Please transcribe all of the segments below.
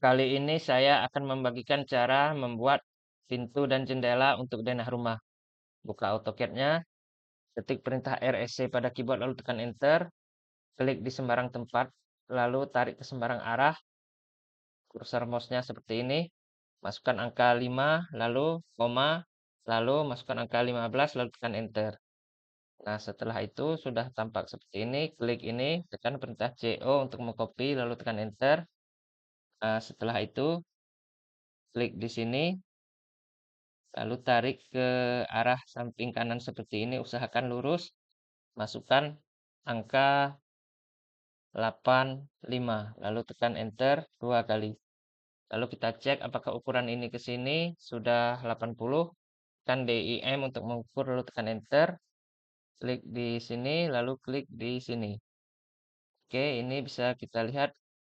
Kali ini saya akan membagikan cara membuat pintu dan jendela untuk denah rumah. Buka AutoCAD-nya, ketik perintah REC pada keyboard lalu tekan Enter, klik di sembarang tempat, lalu tarik ke sembarang arah, kursor mouse-nya seperti ini, masukkan angka 5, lalu koma, lalu masukkan angka 15, lalu tekan Enter. Nah, setelah itu sudah tampak seperti ini, klik ini, tekan perintah CO untuk mengcopy, lalu tekan Enter. Setelah itu, klik di sini, lalu tarik ke arah samping kanan seperti ini, usahakan lurus, masukkan angka 85, lalu tekan enter 2 kali. Lalu kita cek apakah ukuran ini ke sini sudah 80, tekan DIM untuk mengukur, lalu tekan enter, klik di sini, lalu klik di sini. Oke, ini bisa kita lihat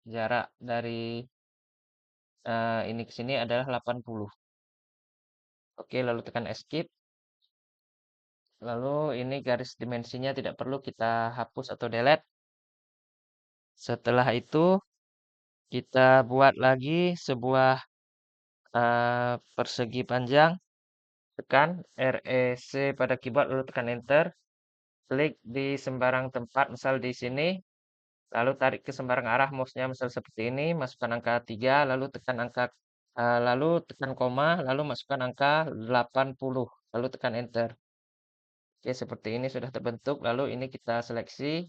jarak dari ini ke sini adalah 80. Oke, lalu tekan escape. Lalu ini garis dimensinya tidak perlu kita hapus atau delete. Setelah itu kita buat lagi sebuah persegi panjang. Tekan REC pada keyboard lalu tekan enter. Klik di sembarang tempat, misal di sini. Lalu tarik ke sembarang arah mouse-nya misal seperti ini. Masukkan angka 3, lalu tekan koma, lalu masukkan angka 80, lalu tekan enter. Oke, seperti ini sudah terbentuk. Lalu ini kita seleksi.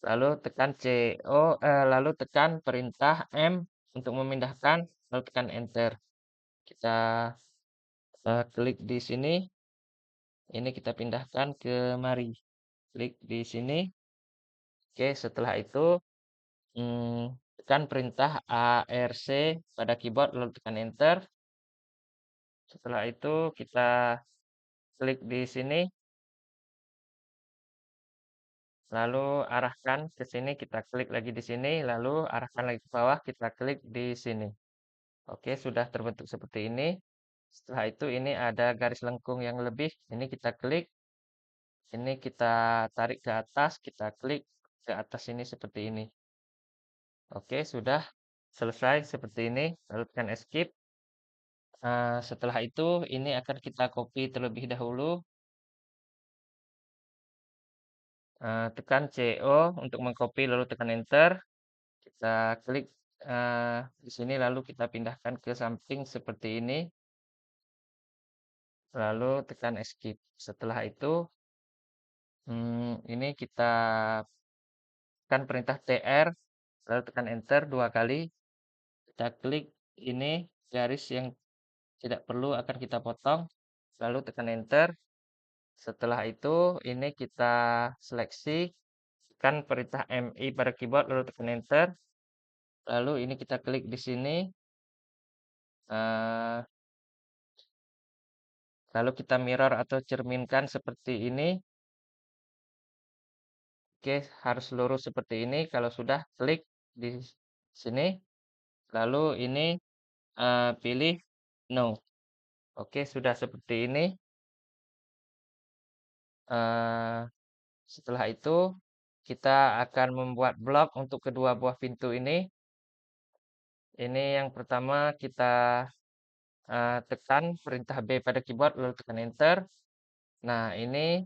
Lalu tekan lalu tekan perintah M untuk memindahkan, lalu tekan enter. Kita klik di sini, ini kita pindahkan ke mari. Klik di sini. Oke, setelah itu tekan perintah ARC pada keyboard, lalu tekan enter. Setelah itu kita klik di sini, lalu arahkan ke sini, kita klik lagi di sini, lalu arahkan lagi ke bawah, kita klik di sini. Oke, sudah terbentuk seperti ini. Setelah itu ini ada garis lengkung yang lebih. Ini kita klik. Ini kita tarik ke atas. Kita klik ke atas ini seperti ini. Oke, sudah selesai seperti ini. Lalu tekan escape. Setelah itu ini akan kita copy terlebih dahulu. Tekan CO untuk mengcopy lalu tekan enter. Kita klik di sini lalu kita pindahkan ke samping seperti ini. Lalu tekan escape. Setelah itu ini kita tekan perintah TR, lalu tekan enter 2 kali. Kita klik ini garis yang tidak perlu akan kita potong, lalu tekan enter. Setelah itu ini kita seleksi, tekan perintah MI pada keyboard, lalu tekan enter. Lalu ini kita klik di sini. Lalu kita mirror atau cerminkan seperti ini. Oke, harus lurus seperti ini. Kalau sudah, klik di sini. Lalu ini pilih no. Oke, sudah seperti ini. Setelah itu, kita akan membuat blok untuk kedua buah pintu ini. Ini yang pertama kita tekan perintah B pada keyboard, lalu tekan enter. Nah, ini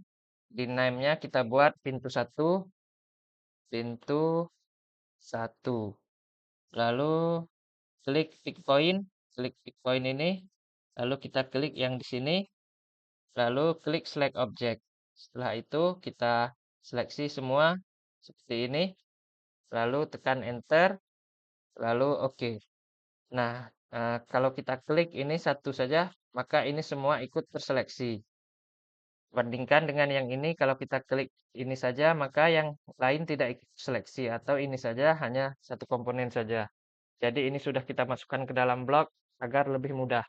di name-nya kita buat pintu 1. Pintu 1. Lalu klik pick point ini. Lalu kita klik yang di sini. Lalu klik select object. Setelah itu kita seleksi semua seperti ini. Lalu tekan enter. Lalu oke. Nah, kalau kita klik ini satu saja, maka ini semua ikut terseleksi. Bandingkan dengan yang ini, kalau kita klik ini saja, maka yang lain tidak ikut seleksi. Atau ini saja hanya satu komponen saja. Jadi ini sudah kita masukkan ke dalam blok agar lebih mudah.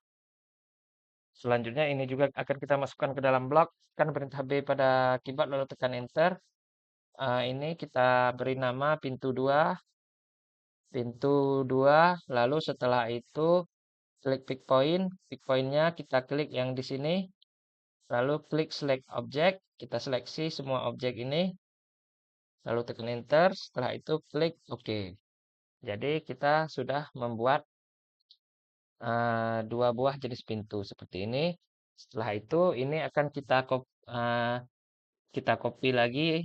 Selanjutnya ini juga akan kita masukkan ke dalam blok. Tekan perintah B pada keyboard lalu tekan enter. Ini kita beri nama pintu 2. Pintu 2. Lalu setelah itu klik pick point. Pick point-nya kita klik yang di sini. Lalu klik select object. Kita seleksi semua objek ini. Lalu tekan enter. Setelah itu klik OK. Jadi kita sudah membuat dua buah jenis pintu seperti ini. Setelah itu ini akan kita copy lagi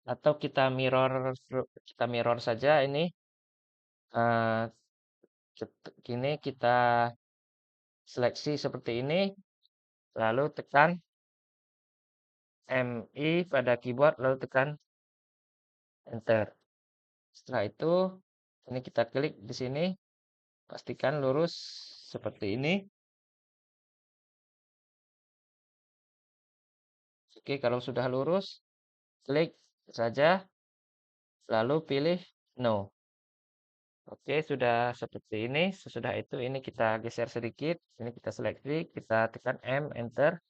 atau kita mirror saja ini. eh, Kini kita seleksi seperti ini, lalu tekan MI pada keyboard, lalu tekan enter. Setelah itu ini kita klik di sini, pastikan lurus seperti ini. Oke, kalau sudah lurus, klik saja, lalu pilih no. Oke, sudah seperti ini. Sesudah itu ini kita geser sedikit, ini kita seleksi, kita tekan M, enter.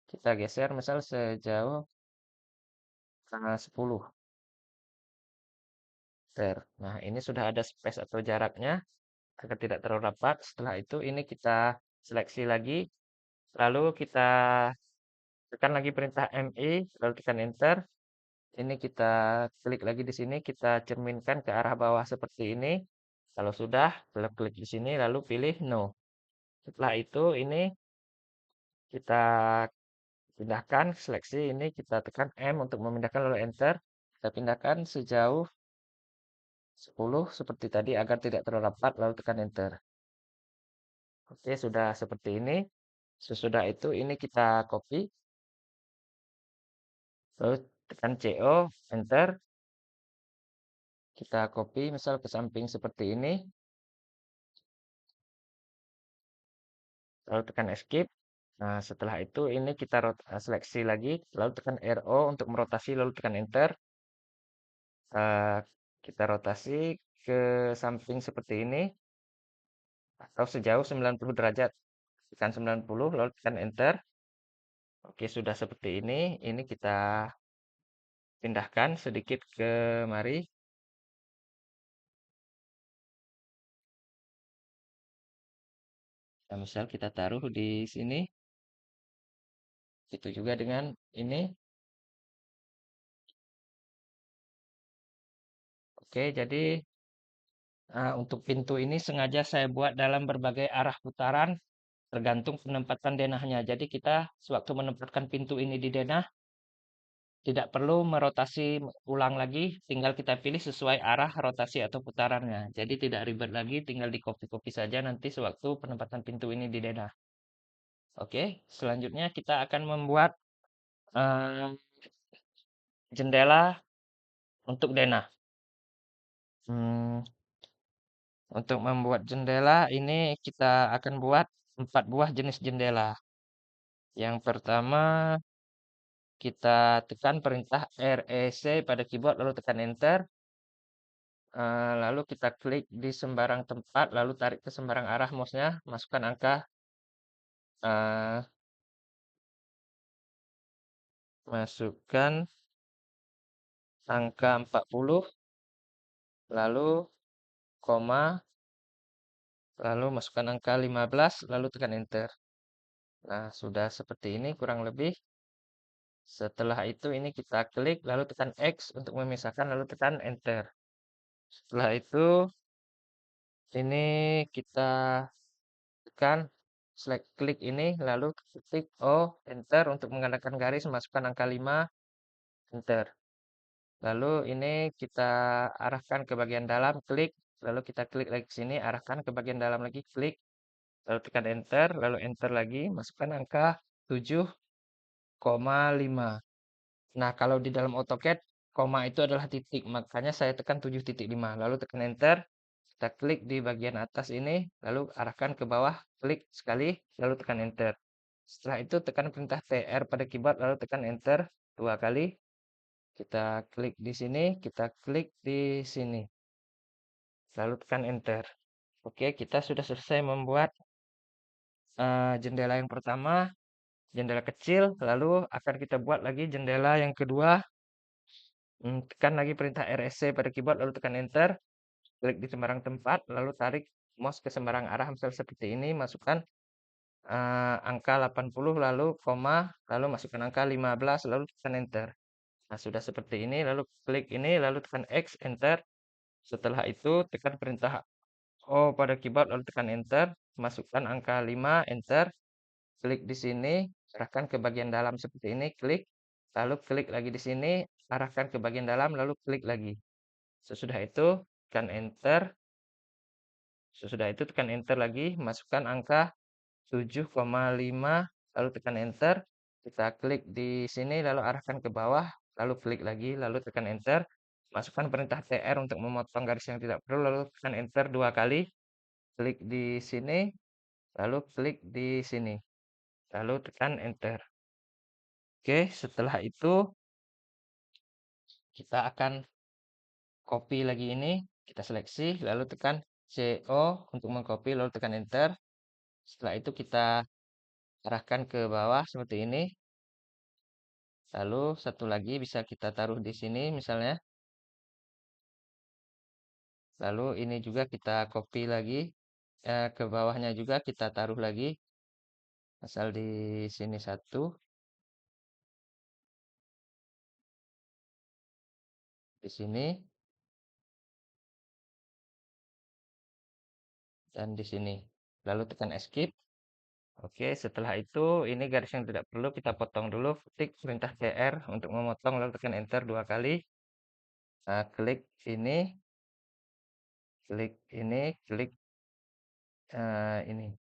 Kita geser misal sejauh 10 meter. Nah, ini sudah ada space atau jaraknya agar tidak terlalu rapat. Setelah itu ini kita seleksi lagi, lalu kita tekan lagi perintah MI, lalu tekan enter. Ini kita klik lagi di sini, kita cerminkan ke arah bawah seperti ini. Kalau sudah, klik di sini, lalu pilih no. Setelah itu ini kita pindahkan, seleksi ini kita tekan M untuk memindahkan lalu enter. Kita pindahkan sejauh 10 seperti tadi agar tidak terlalu rapat lalu tekan enter. Oke, sudah seperti ini. Sesudah itu ini kita copy, lalu tekan CO, enter. Kita copy misal ke samping seperti ini, lalu tekan escape. Nah, setelah itu ini kita seleksi lagi, lalu tekan RO untuk merotasi, lalu tekan enter. Eh, kita rotasi ke samping seperti ini, atau sejauh 90 derajat. Tekan 90, lalu tekan enter. Oke, sudah seperti ini. Ini kita pindahkan sedikit ke mari. Nah, misal kita taruh di sini. Itu juga dengan ini. Oke, jadi untuk pintu ini sengaja saya buat dalam berbagai arah putaran tergantung penempatan denahnya. Jadi kita sewaktu menempatkan pintu ini di denah tidak perlu merotasi ulang lagi, tinggal kita pilih sesuai arah rotasi atau putarannya. Jadi tidak ribet lagi, tinggal di copy-copy saja nanti sewaktu penempatan pintu ini di denah. Oke, selanjutnya kita akan membuat eh, jendela untuk denah. Hmm, untuk membuat jendela ini kita akan buat 4 buah jenis jendela. Yang pertama kita tekan perintah REC pada keyboard lalu tekan enter. Lalu kita klik di sembarang tempat lalu tarik ke sembarang arah mouse-nya, masukkan eh, masukkan angka 40 lalu koma lalu masukkan angka 15 lalu tekan enter. Nah, sudah seperti ini kurang lebih. Setelah itu ini kita klik lalu tekan X untuk memisahkan lalu tekan enter. Setelah itu ini kita tekan select klik ini lalu ketik O enter untuk menggunakan garis masukkan angka 5 enter. Lalu ini kita arahkan ke bagian dalam klik lalu kita klik lagi ke sini arahkan ke bagian dalam lagi klik lalu tekan enter lalu enter lagi masukkan angka 7,5. Nah, kalau di dalam AutoCAD, koma itu adalah titik, makanya saya tekan 7,5. Lalu tekan Enter, kita klik di bagian atas ini, lalu arahkan ke bawah, klik sekali, lalu tekan Enter. Setelah itu tekan perintah TR pada keyboard, lalu tekan Enter 2 kali. Kita klik di sini, kita klik di sini. Lalu tekan Enter. Oke, kita sudah selesai membuat jendela yang pertama, jendela kecil, lalu akan kita buat lagi jendela yang kedua. Tekan lagi perintah RSC pada keyboard, lalu tekan Enter. Klik di sembarang tempat, lalu tarik mouse ke sembarang arah, misal seperti ini, masukkan angka 80, lalu koma, lalu masukkan angka 15, lalu tekan Enter. Nah, sudah seperti ini, lalu klik ini, lalu tekan X, Enter. Setelah itu tekan perintah O pada keyboard lalu tekan enter, masukkan angka 5, enter, klik di sini, arahkan ke bagian dalam seperti ini, klik, lalu klik lagi di sini, arahkan ke bagian dalam, lalu klik lagi. Sesudah itu tekan enter, sesudah itu tekan enter lagi, masukkan angka 7,5, lalu tekan enter, kita klik di sini, lalu arahkan ke bawah, lalu klik lagi, lalu tekan enter, masukkan perintah TR untuk memotong garis yang tidak perlu, lalu tekan enter 2 kali, klik di sini, lalu klik di sini, lalu tekan enter. Oke, setelah itu kita akan copy lagi ini, kita seleksi, lalu tekan CO untuk mengcopy, lalu tekan enter. Setelah itu kita arahkan ke bawah seperti ini. Lalu satu lagi bisa kita taruh di sini misalnya. Lalu ini juga kita copy lagi. Ke bawahnya juga kita taruh lagi. Asal di sini satu. Di sini. Dan di sini. Lalu tekan escape. Oke, setelah itu ini garis yang tidak perlu kita potong dulu. Ketik perintah CR untuk memotong lalu tekan enter 2 kali. Klik ini, klik ini, klik ini.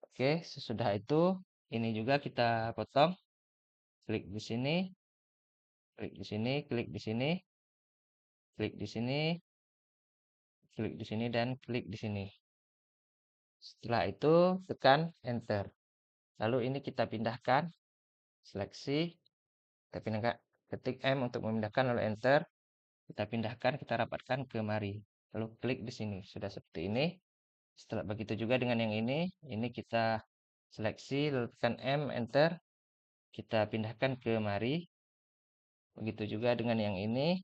Oke, sesudah itu ini juga kita potong. Klik di sini, klik di sini, klik di sini, klik di sini, klik di sini dan klik di sini. Setelah itu tekan enter. Lalu ini kita pindahkan, seleksi, kita pindahkan, ketik M untuk memindahkan lalu enter. Kita pindahkan, kita rapatkan ke mari. Lalu klik di sini. Sudah seperti ini. Setelah begitu juga dengan yang ini kita seleksi, lalu tekan M, enter. Kita pindahkan ke mari. Begitu juga dengan yang ini.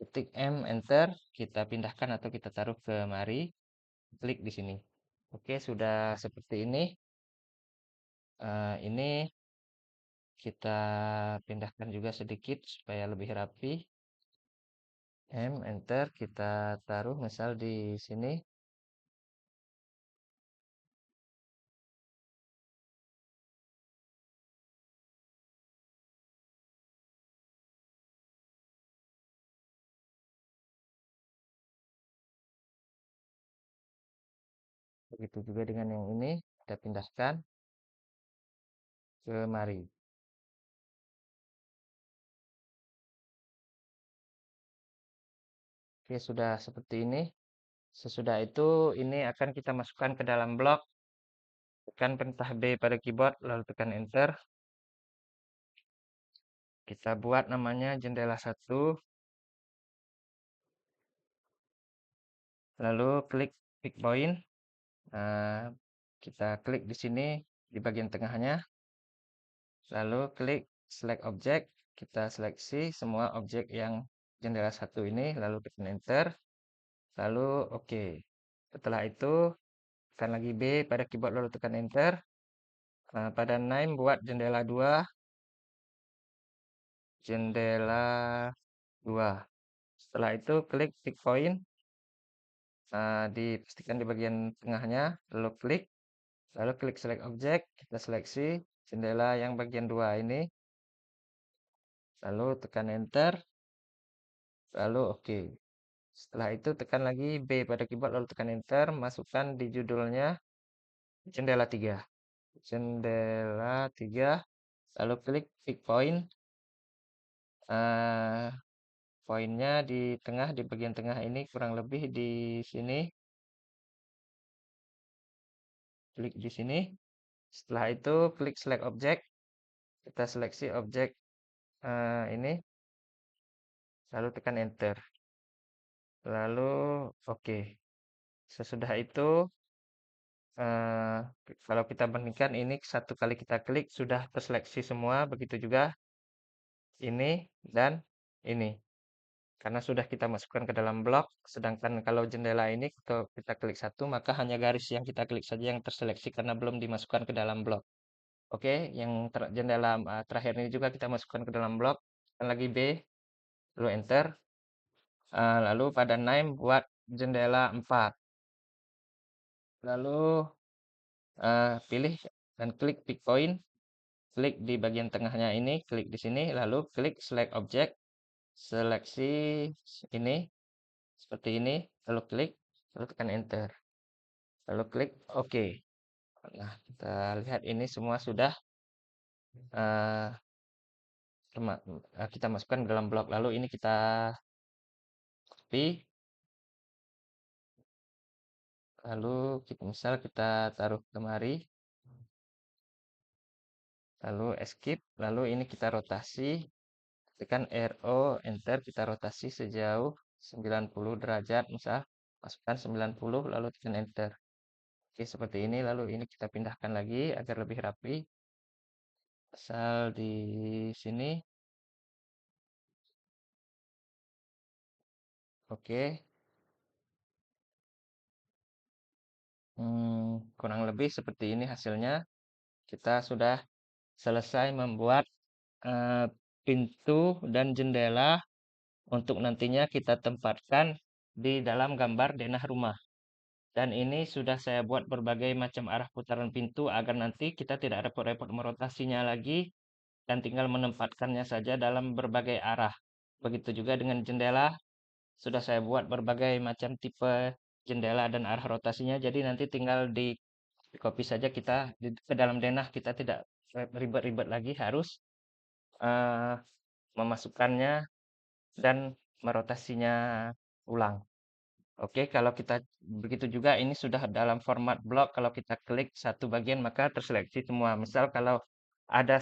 Ketik M, enter. Kita pindahkan atau kita taruh ke mari. Klik di sini. Oke, sudah seperti ini. Ini kita pindahkan juga sedikit supaya lebih rapi. M, enter. Kita taruh misal di sini. Begitu juga dengan yang ini, kita pindahkan ke mari. Oke, sudah seperti ini. Sesudah itu, ini akan kita masukkan ke dalam blok. Tekan perintah B pada keyboard, lalu tekan enter. Kita buat namanya jendela 1. Lalu klik pick point. Nah, kita klik di sini, di bagian tengahnya. Lalu klik select object. Kita seleksi semua objek yang jendela 1 ini, lalu tekan enter. Lalu oke. Setelah itu, tekan lagi B pada keyboard lalu tekan enter. Pada name buat jendela 2. Jendela 2. Setelah itu klik pick point. Dipastikan di bagian tengahnya. Lalu klik select object. Kita seleksi jendela yang bagian 2 ini. Lalu tekan enter. Lalu oke. Setelah itu tekan lagi B pada keyboard lalu tekan enter. Masukkan di judulnya jendela 3. Jendela 3. Lalu klik pick point. Poinnya di tengah, di bagian tengah ini kurang lebih di sini. Klik di sini. Setelah itu klik select object. Kita seleksi objek ini. Lalu tekan enter. Lalu oke. Sesudah itu eh, kalau kita bandingkan ini satu kali kita klik sudah terseleksi semua. Begitu juga ini dan ini. Karena sudah kita masukkan ke dalam blok, sedangkan kalau jendela ini kita klik satu, maka hanya garis yang kita klik saja yang terseleksi karena belum dimasukkan ke dalam blok. Oke, yang jendela terakhir ini juga kita masukkan ke dalam blok. Tekan lagi B, lalu enter. Lalu pada name buat jendela 4. Lalu pilih dan klik pick point. Klik di bagian tengahnya ini, klik di sini, lalu klik select object. Seleksi ini, seperti ini, lalu klik, lalu tekan enter. Lalu klik OK. Nah, kita lihat ini semua sudah eh, kita masukkan ke dalam blok. Lalu ini kita copy. Lalu misal kita taruh kemari. Lalu escape. Lalu ini kita rotasi. Tekan RO, enter. Kita rotasi sejauh 90 derajat. Misal, masukkan 90, lalu tekan enter. Oke, seperti ini. Lalu ini kita pindahkan lagi agar lebih rapi. Asal di sini. Oke. Kurang lebih seperti ini hasilnya. Kita sudah selesai membuat pintu dan jendela untuk nantinya kita tempatkan di dalam gambar denah rumah. Dan ini sudah saya buat berbagai macam arah putaran pintu agar nanti kita tidak repot-repot merotasinya lagi dan tinggal menempatkannya saja dalam berbagai arah. Begitu juga dengan jendela, sudah saya buat berbagai macam tipe jendela dan arah rotasinya. Jadi nanti tinggal di copy saja kita ke dalam denah, kita tidak ribet-ribet lagi harus eh, memasukkannya dan merotasinya ulang. Oke, kalau kita begitu juga ini sudah dalam format blok. Kalau kita klik satu bagian maka terseleksi semua. Misal kalau ada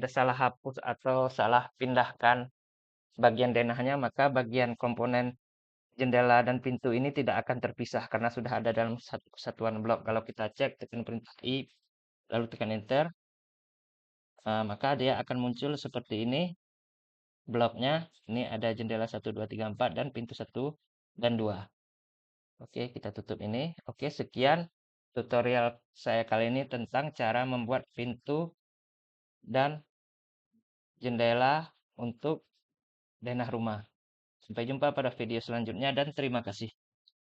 salah hapus atau salah pindahkan bagian denahnya, maka bagian komponen jendela dan pintu ini tidak akan terpisah karena sudah ada dalam satu kesatuan blok. Kalau kita cek tekan perintah I lalu tekan enter, maka dia akan muncul seperti ini bloknya. Ini ada jendela 1 2 3 4 dan pintu 1 dan 2. Oke, kita tutup ini. Oke, sekian tutorial saya kali ini tentang cara membuat pintu dan jendela untuk denah rumah. Sampai jumpa pada video selanjutnya dan terima kasih.